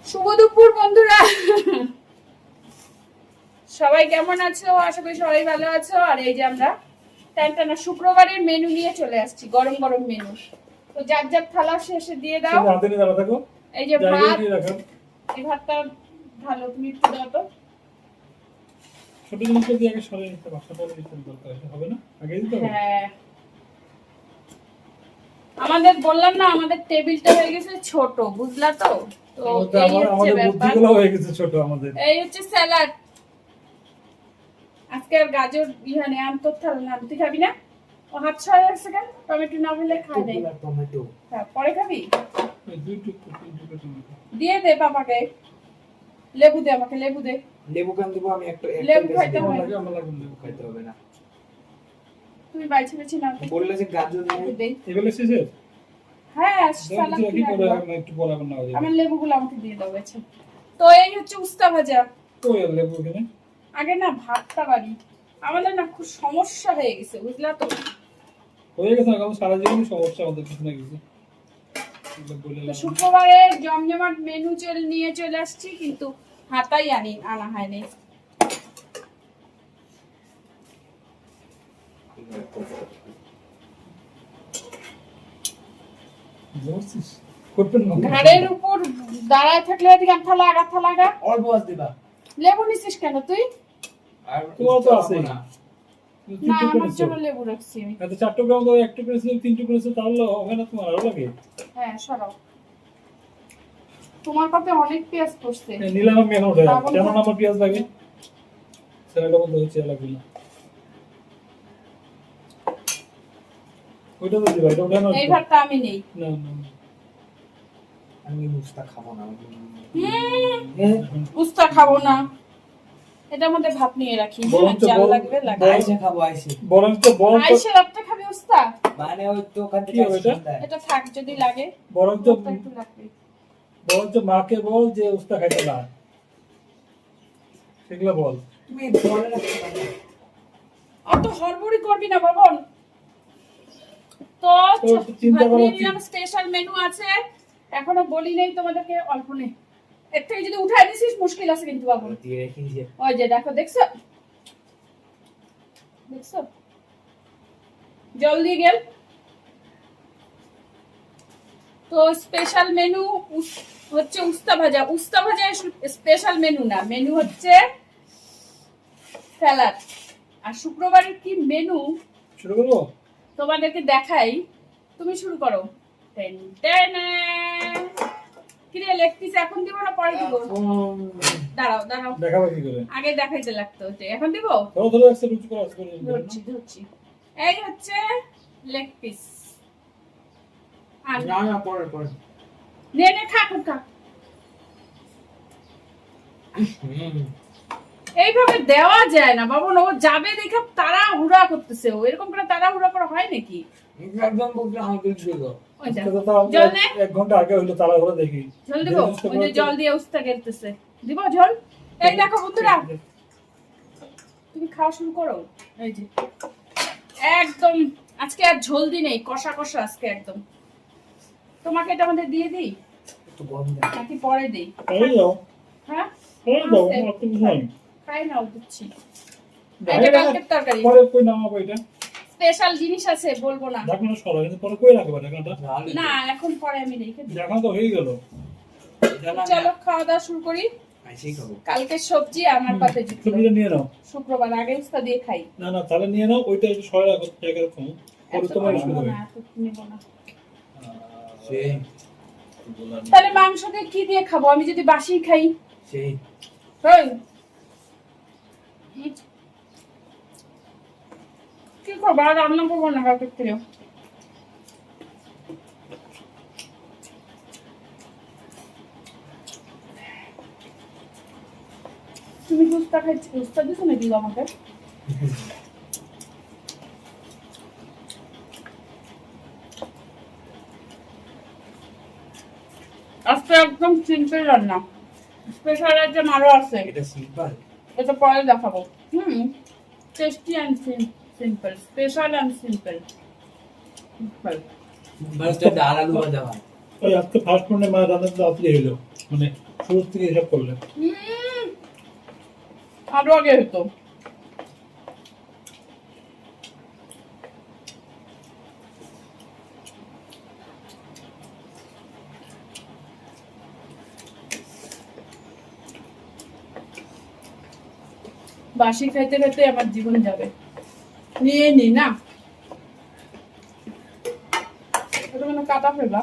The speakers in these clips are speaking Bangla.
শুভ দুপুর বন্ধুরা, সবাই কেমন আছো? আশা করি সবাই ভালো আছো। আর এই যে আমরা টানা শুক্রবারের মেনু নিয়ে চলে আসছি, গরম গরম মেনু। তো যার যার থালা শেষে দিয়ে দাও। এই যে ভাত, এই ভাতটা ভালো, তুমি একটু দাও তো। ছোট জিনিসটা দিয়ে আগে সরিয়ে নিতে বাসা পরে দিতে দরকার হবে না, আগে দিতে হবে। হ্যাঁ, আমাদের বললাম না, আমাদের টেবিলটা হয়ে গেছে ছোট, বুঝলা তো? তো এই হচ্ছে ব্যাপার, বুদ্ধিগুলো হয়ে গেছে ছোট আমাদের। এই হচ্ছে স্যালাড। আজকে আর গাজর ইহানে আন্তর থালা না, তুই খাবি না? ও হাত ছয় আছে কেন? টমেটো না হলে খাই নাই। টমেটো হ্যাঁ, পরে খাবি? এই দুই টুকরো তিন টুকরো টমেটো দিয়ে দে পাপাকে। লেবু দে আমাকে, লেবু দে। লেবু কেন দিব? আমি একটা লেবু খাইতে আমার হবে। লাগে, আমার লাগে লেবু খাইতে খাইতে হবে না। তুই বাইছে বেছে না তো। বললে যে গাজর লেবু নেই। দে। এগুলো শেষে হ্যাঁ, দেখি সালাদ কি কি করে রাখবো? একটু পরে আবার না হয়ে আমার যাবে। লেবুগুলো আমাকে দিয়ে দাও। আচ্ছা, তো এই হচ্ছে উস্তা ভাজা। কই আর লেবু এখানে? আগে না ভাতটা বাড়ি, আমাদের না খুব সমস্যা হয়ে গেছে, বুঝলা তো? হয়ে গেছে না, কারণ সারা জীবনই সমস্যা আমাদের কিছু না কিছু। এগুলো বলে তো লাভ নেই। শুক্রবারে জমজমাট মেনু নিয়ে চলে আসছি, কিন্তু হাতাই আনা হয়নি। বুঝছিস? করবেন না। ঘাড়ের উপর দাঁড়ায় থাকলে এদিকে আগাথা লাগা। অল্প আস দিবা। লেবু নিছিস কেন তুই? আর তোমার তো আছে। না, তিন টুকরো আমার নিচ্ছ। জন্য লেবু রাখছি আমি। এত 4 টুকরো তো 1 টুকরো ছিল 3 টুকরো ছিল, তাহলে হবে না তোমার? আরো লাগে। হ্যাঁ, সরাও। তোমার পাতে অনেক পেঁয়াজ পড়ছে। নিলাম আমি এখন ওটা। কেন না আমার পেঁয়াজ লাগে? সেটা বন্ধ হচ্ছে লাগবে না। ওইটা তো দিবা, এটা ওটা না। এই ভাতটা আমি নেই। না না। আমি মুস্তা খাবো না। উস্তা খাবো না, এটার মধ্যে ভাত নিয়ে রাখি। হ্যাঁ, জাল লাগবে লাগবে। আইসে খাবো আইসে। বরং তো আইসে রাতটা খাবি উস্তা? মানে ওই তো ওখান থেকে কি হবে এটা? আইসে এটা থাক, যদি লাগে বরং তো ভাতটা একটু লাগবে। মাকে বল যে উস্তা খাইতে না, সেগুলো বল। তুমি বলে রাখতে পারো। অত হড়বড়ি করবি না বাবন। তো তো একটু চিন্তা ভাত করা নিয়ে উচিত। নিলাম, স্পেশাল মেনু আছে, এখনো বলি নেই তোমাদেরকে, অল্প নেই। এর থেকে যদি উঠাই দিছিস মুশকিল আছে কিন্তু বাবন। দিয়ে রেখে দিয়ে ওই যে দেখো, দেখছো দেখছো, জল দিয়ে গেল। তো স্পেশাল মেনু হচ্ছে উস্তা ভাজা। উস্তা ভাজা স্পেশাল মেনু না, মেনু হচ্ছে স্যালাড। আর শুক্রবারের কি মেনু শুরু করবো? তোমাদেরকে দেখাই, তুমি শুরু করো। Ten ten. কিরে, লেগ পিস এখন দিব না পরে দিব? দাঁড়াও দাঁড়াও, দেখাবো কি করে? আগে দেখাইতে লাগতো। এখন দিব? ধরো ধরো, একটা রুচি করে আজকে ধরছি ধরছি। এই হচ্ছে লেগ পিস। আর না না পরে পরে। নে নে, খা খুব খা। এইভাবে দেওয়া যায় না বাবু, ও যাবে দেখে তারা হুড়া করতেছে। ও এরকম করে তারা হুড়া করা হয় নাকি? একদম বলতে আমাকে ছিল। ওই দেখ, আজকে তো জল নে। 1 ঘন্টা আগে হইলো, তারা ঘরে দেখি জল দিব? ওই যে জল দিয়ে উস্তা গেলতেছে, দিব জল। এই দেখো বন্ধুরা, তুমি খাওয়া শুরু করো। এই যে একদম আজকে আর ঝোলদি নেই, কষা কষা আজকে একদম। তোমাকে এটা আমাদের দিয়ে দিই একটু গরম দেয়। নাকি পরে দিই? এই দাও, হ্যাঁ, এই দাও, আছে। আর তুমি নাই। খাই নাও, দিচ্ছি। এটা কালকের তরকারি, পরে কই নামাবো এটা? স্পেশাল জিনিস আছে, বলবো না। ঢাকনা সরা, কিন্তু পরে কই রাখবো ঢাকনাটা? না, এখন পরে আমি রেখে দিই। ঢাকনা তো হয়ে গেল। চলো খাওয়া দাওয়া শুরু করি। আইসেই খাবো। কালকের সবজি আমার পাতে জুটলো। সবজিটা নিয়ে নাও। শুক্রবার আগে উস্তা দিয়ে খাই। না না, তাহলে নিয়ে নাও, ওইটা একটু সরা রাখো জায়গা রাখো। পরে এত তোমার নেবো শুরু হবে। না, এত নেবো না। সেই তাহলে মাংস দিয়ে কি দিয়ে খাবো? আমি যদি বাসি খাই? সেই এই, কি করবো? আর রান্না করবো না কালকের থেকে। তুমি কি উস্তা খাইছি? উস্তা দিছো নাকি গো আমাকে? আজকে একদম সিম্পল রান্না, স্পেশাল আইটেম আরো আছে, এটা সিম্পল। এটা পরে দেখাবো। Tasty and simple, special and simple. বাসটা ডাল আলু ভাজা হয়। ওই আজকে ফার্স্ট মনে মা রান্না তো আপনি হলো, মানে শুরু থেকে এসব করলে আরো আগে হতো। বাসি খাইতে খাইতে আমার জীবন যাবে। নিয়ে নি না, এটা মানে কাটা ফেলবা।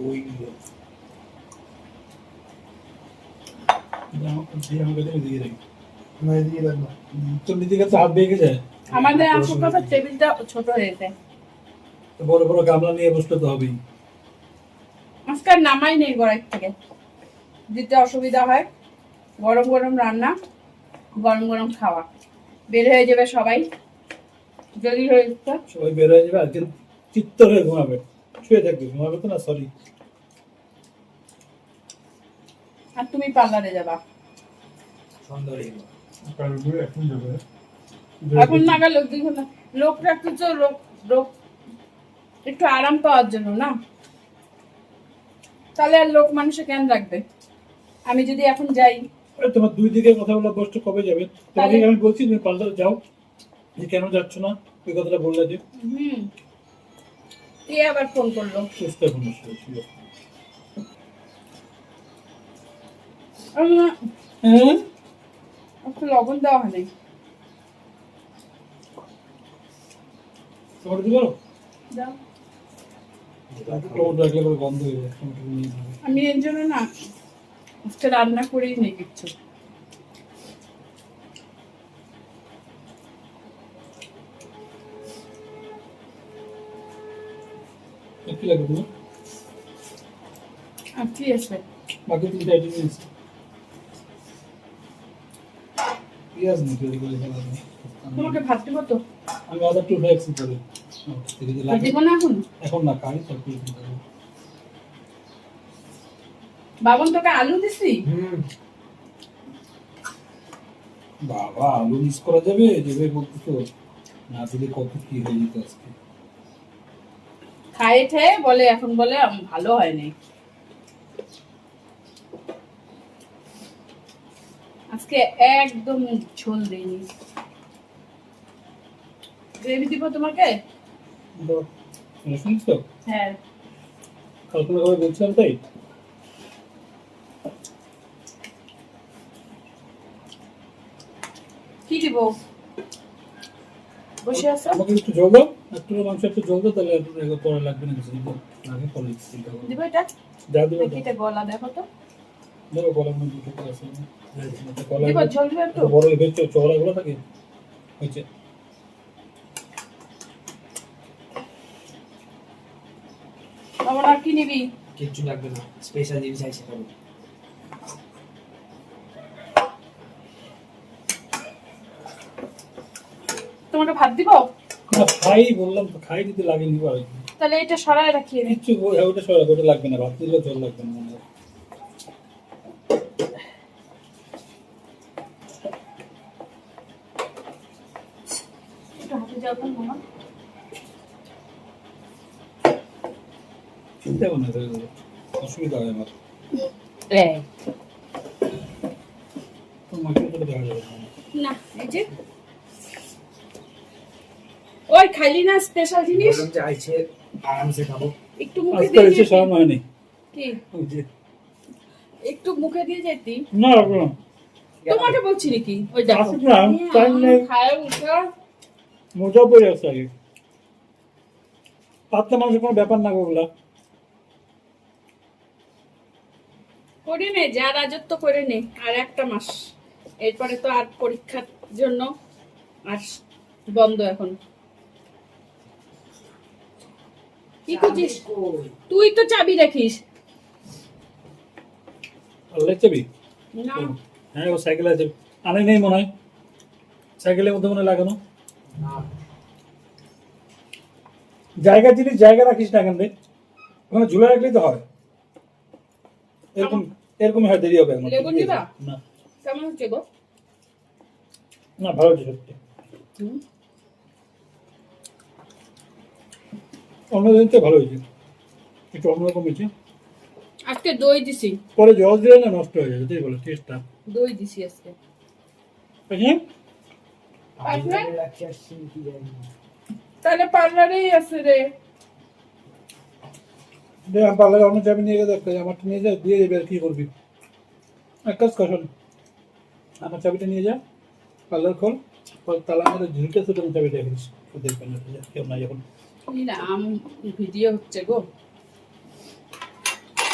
ওই আমাকে দিয়ে রাখি না দিয়ে রাখবো। তোর দিকে তো হাত বেঁকে যায়। আমাদের আপুর কথা টেবিলটা ছোট হয়েছে, তো বড় বড় গামলা নিয়ে বসতে তো হবেই। আজকে আর নামাই নেই গড়াই থেকে, দিতে অসুবিধা হয়। গরম গরম রান্না, গরম গরম খাওয়া, বের হয়ে যাবে সবাই যদি হয়েছে। সবাই বের হয়ে যাবে, আজকে চিত্ত হয়ে ঘুমাবে, শুয়ে থাকবে, ঘুমাবে তো না, সরি। আর তুমি পার্লারে যাবা সুন্দর এখন যাবে। এখন না গেলে লোক রাখতেছ, লোক লোক একটু আরাম পাওয়ার জন্য না, তাহলে আর লোক মানুষে কেন রাখবে? আমি যদি এখন যাই, তোমার দুই দিকে কথা বলা কষ্ট কবে যাবে? তোমাকে আমি বলছি তুমি পার্লারে যাও, যে কেন যাচ্ছ না ওই কথাটা বললে যে কে আবার ফোন করলো? চেষ্টা করুন। হ্যাঁ, একটু লবণ দেওয়া হয়নি। টমেটো দিবো? দাও। টমেটো রাখলে পরে গন্ধ হয়ে যায়, টমেটো নিয়ে যাবে। আমি এর জন্য না আজকে রান্না করেই নেই কিচ্ছু। কি লাগবে তোমার? আর কি আছে? বাকি তিনটা আইটেম নিয়েছি। পেঁয়াজ না তৈরি করে ফেলা যায়। তোমাকে ভাত দিব তো? আমি আদা টু ফ্লেক্স করে ভাত দিব না এখন? এখন না, খাই তারপরে দিতে হবে। বাবন তোকে আলু দিছি? বাবা, আলু মিস করা যাবে? যেভাবে বলতে তো না দিলে কত কি হয়ে যেত আজকে। খায়ে ঠেয়ে বলে, এখন বলে ভালো হয়নি। আজকে একদম ঝোল দেইনি। গ্রেভি দিব তোমাকে? শুনিস তো? হ্যাঁ। কল্পনা করে বলছিলাম তাই। কি দিব? বসে আছো? আমাকে একটু জল দাও, একটু মাংস একটু জল দাও, তাহলে একটু পরে লাগবে না কিছু দিব। আগে পরে চিন্তা করব। দিব এটা? যা দিব এটা গলা দেখো তো। ধরো গলার মধ্যে দুটো আছে। গলা দিব ঝোল দিব একটু? বড় ভেতরে চওড়াগুলো থাকে হচ্ছে। আমার আর কি নিবি? কিচ্ছু লাগবে না, স্পেশাল জিনিস আছে খাবো। তোমাকে ভাত দিব? না খাই বললাম তো, খাই দিতে লাগে নিব আর কি। তাহলে এটা সরায় রাখিয়ে নে। কিচ্ছু ওটা সরা, ওটা লাগবে না, ভাত দিলে জল লাগবে না মনে হয়। একটু হাতে যাও তো মামা। চিন্তা করো না, অসুবিধা হয় আমার। তোমাকে তো দেখা যাবে না, এই যে ওই খাইলি না স্পেশাল জিনিস? বললাম যে আইছে আরামসে খাবো। একটু মুখে আজকে দিয়ে এসে যেতি। শরম হয়নি। কি? ওই যে একটু মুখে দিয়ে যেতি। না না, তোমাকে বলছি নাকি? ওই দেখো আসুক না, টাইম নেই। খায় উঠা। মোটা পড়ে আছে আগে। পাতলা মানুষের কোনো ব্যাপার না ওগুলা। করে নে, যা রাজত্ব করে নে, আর একটা মাস, এরপরে তো আর পরীক্ষার জন্য আর বন্ধ। এখন কি খুঁজিস? তুই তো চাবি রাখিস আল্লাহ চাবি? না। হ্যাঁ, ও সাইকেল আছে, আনে নেই মনে হয়, সাইকেলের মধ্যে মনে হয় লাগানো। জায়গা জিনিস জায়গা রাখিস না এখান থেকে, ওখানে ঝুলে রাখলেই তো হয়। এরকম এরকমই হয়, দেরি হবে এখন। লেবু নিবা? না কেমন হচ্ছে গো? না, ভালো হচ্ছে সত্যি। অন্যদিন তো ভালো হয়েছে, একটু অন্যরকম হয়েছে। আজকে দই দিছি, পরে জল দিলে না নষ্ট হয়ে যাবে, তাই বলে টেস্টটা। দই দিছি আজকে। হ্যাঁ, পার্লারে রাখছি আসছি কি জানি না। তাহলে পার্লারেই আছে রে। পার্লারে অন্য চাবি নিয়ে গেলে আমারটা নিয়ে যা, দিয়ে যাবে, আর কি করবি? এক কাজ কর, শোন, আমার চাবিটা নিয়ে যা, পার্লার খোল, তালা আমাদের ঝুলটা শুধু চাবিটা রেখেছিস, দেখবেন না কেউ নাই এখন। কি না ভিডিও হচ্ছে গো।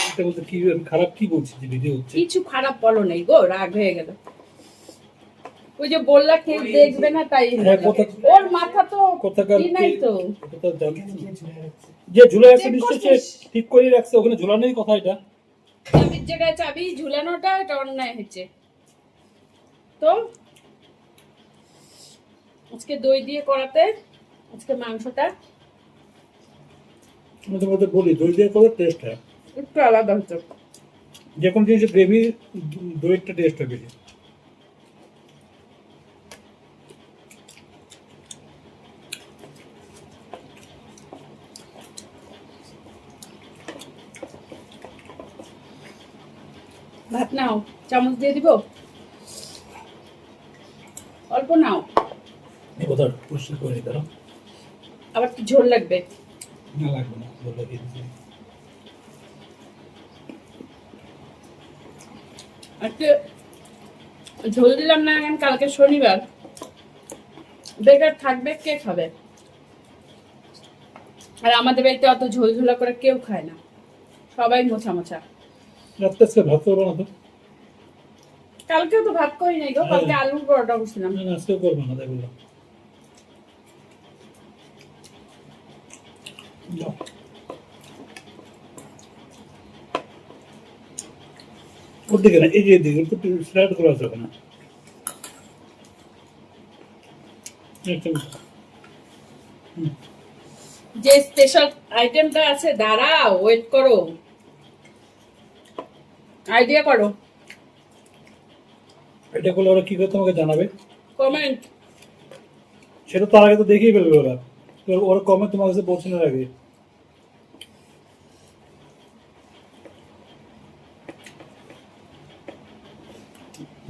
এটা বলতে কি আমি খারাপ কি বলছি যে ভিডিও হচ্ছে? কিছু খারাপ বলো নেই গো, রাগ হয়ে গেল। ওই যে বললা কেউ দেখবে না তাই হ্যাঁ, ওর মাথা তো কোথাকার ই নাই তো। কোথা জানি কে ঝুলে রাখছে? যে ঝুলে রাখছে Check নিশ্চয়ই করছিস? ঠিক করে রাখছে, ওখানে ঝুলানোই কথা এটা। চাবির জায়গায় চাবি ঝুলানোটা এটা অন্যায় হচ্ছে তো। আজকে দই দিয়ে করাতে, আজকে মাংসটা মধ্যে মধ্যে বলি দই দিয়ে করে টেস্ট হয়, একটু আলাদা হচ্ছে। যে কোনো জিনিসের গ্রেভি দইয়েরটা টেস্ট হয় বেশি। ভাত নাও, চামচ দিয়ে দিব, অল্প নাও, এই কথা পরিষ্কার করে নিতে পারো। আবার কি ঝোল লাগবে? না লাগবে না, বলে দিয়েছি। আজকে ঝোল দিলাম না, এখন কালকে শনিবার, বেকার থাকবে, কে খাবে? আর আমাদের বাড়িতে অত ঝোল ঝোলা করে কেউ খায় না, সবাই মোছা মোছা। রাত্রে আজকে ভাত করবো না তো? কালকেও তো ভাত করি নাই গো, কালকে আলুর পরোটা করছিলাম। না, আজকেও করবো না, তাই বললাম। যাও। ওর দিকে না, এই যে এদিকে একটু স্লাইড করে আছে ওখানে। যে স্পেশাল আইটেমটা আছে, দাঁড়াও, ওয়েট করো, আইডিয়া করো, এটা করলে ওরা কি করে তোমাকে জানাবে? কমেন্ট। সেটা তার আগে তো দেখেই ফেলবে ওরা, তো ওরা কমে তোমার কাছে পৌঁছানোর আগে।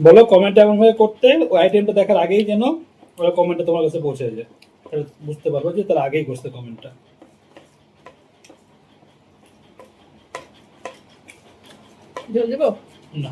বলো কমেন্ট এমন ভাবে করতে, ওই আইটেমটা দেখার আগেই যেন ওরা কমেন্টটা তোমার কাছে পৌঁছে যায়, তাহলে বুঝতে পারবে যে তার আগেই করছে কমেন্টটা। ঝোল দিব? না,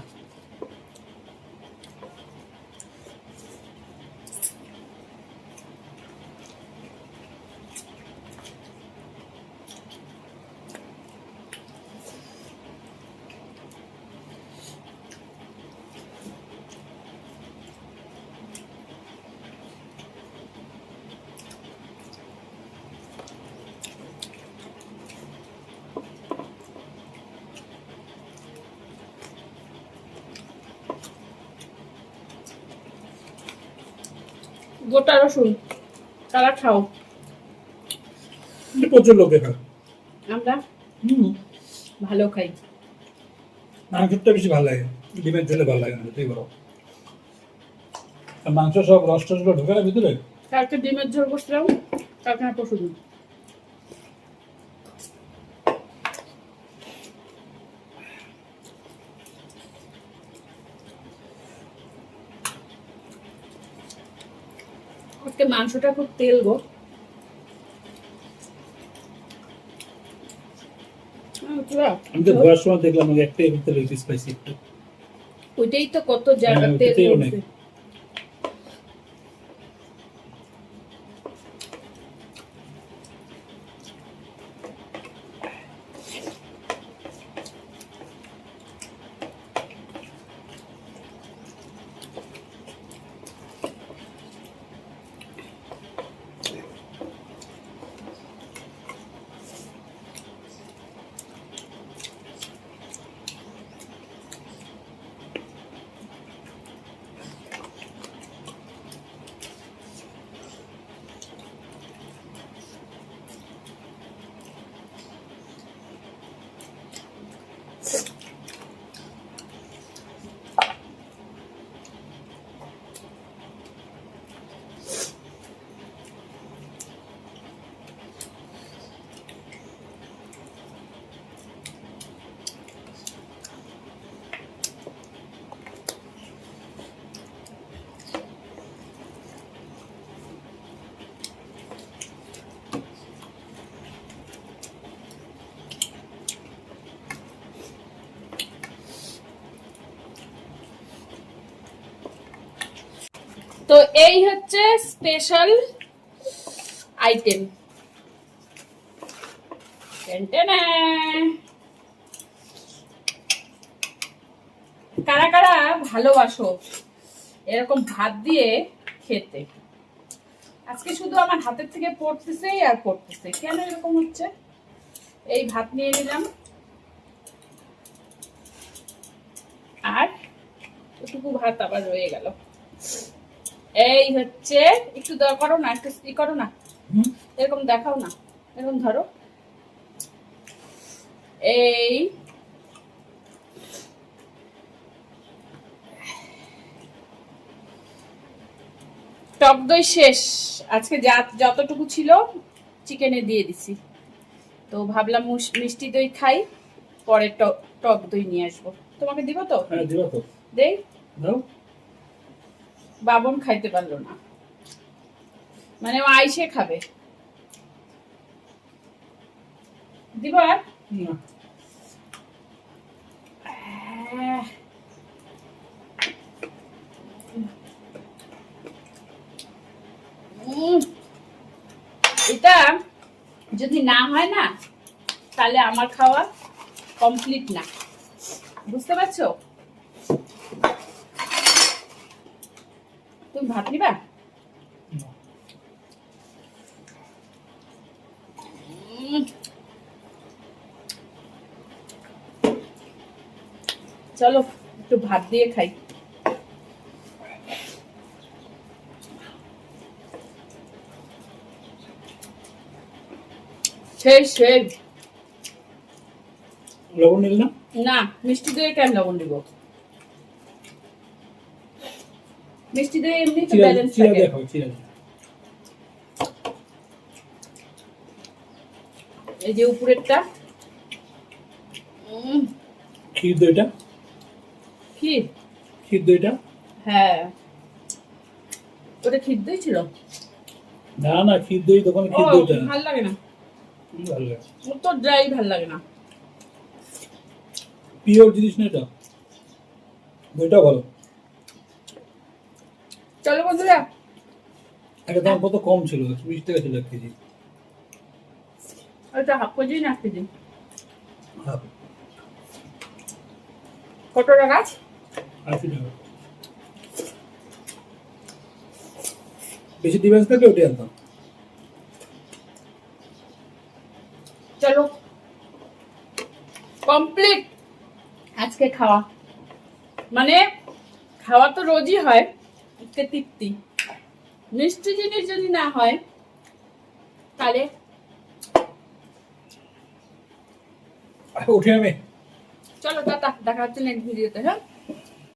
গোটা রসুন কারা খাও? প্রচুর লোকে খায়। আমরা ভালো খাই। মাংসটা বেশি ভালো লাগে, ডিমের ঝোলে ভালো লাগে না, তুই বলো। আর মাংস সব রস টসগুলো ঢোকে না ভিতরে। কালকে ডিমের ঝোল করছিলাম, কালকে না পরশু দিন। আজকে মাংসটা খুব তেল গো। আমি তো ধোয়ার সময় দেখলাম একটা ভিতরে একটু স্পাইসি একটু। ওইটাই তো কত জায়গা হ্যাঁ, তেল ওইটাই অনেক। পড়ছে। এই হচ্ছে স্পেশাল আইটেম। কারা কারা ভালোবাসো এরকম ভাত দিয়ে খেতে? আজকে শুধু আমার হাতের থেকে পড়তেছে আর পড়তেছে, কেন এরকম হচ্ছে? এই ভাত নিয়ে নিলাম, আর এটুকু ভাত আবার রয়ে গেল। এই হচ্ছে, একটু করো না, একটু করো না, এরকম দেখাও না, এরকম ধরো। এই টক দই শেষ, আজকে যতটুকু ছিল চিকেনে দিয়ে দিছি, তো ভাবলাম মিষ্টি দই খাই, পরে টক দই নিয়ে আসবো। তোমাকে দিব তো? হ্যাঁ দিবা তো। দেই দাও। বাবন খাইতে পারলো না, মানে ও আইসে খাবে। দিব আর না। এটা যদি না হয় না, তাহলে আমার খাওয়া কমপ্লিট না, বুঝতে পারছো? তুমি ভাত নিবা? চলো একটু ভাত দিয়ে খাই। সেই লবণ নিল না? না, মিষ্টি দই কেন লবণ দিব? মিষ্টি দই এমনি তো ব্যালেন্স চিরা থাকে। দেখাও, চিরা। এই যে উপরেরটা ক্ষীর দইটা, ক্ষীর দইটা। হ্যাঁ, ওটা ক্ষীর দই ছিল। না না, ক্ষীর দই দোকানে ক্ষীর দইটা ভাল লাগে না, ভালো লাগে। ওর তো ড্রাই ভাল লাগে না। পিওর জিনিস না এটা, দইটা ভালো। চলো বন্ধুরা, একটা দাম কত কম ছিল, 20 টাকা ছিল 1 কেজি। ওটা হাফ কেজি না 1 কেজি? হাফ। কত টাকা? 80 টাকা। বেশি ডিফারেন্স থাকলে ওটাই আনতাম। চলো কমপ্লিট আজকে খাওয়া, মানে খাওয়া তো রোজই হয়, আজকে তৃপ্তি। মিষ্টি জিনিস যদি না হয় তাহলে উঠে আমি। চলো টাটা, দেখা হচ্ছে নেক্সট ভিডিওতে। হ্যাঁ।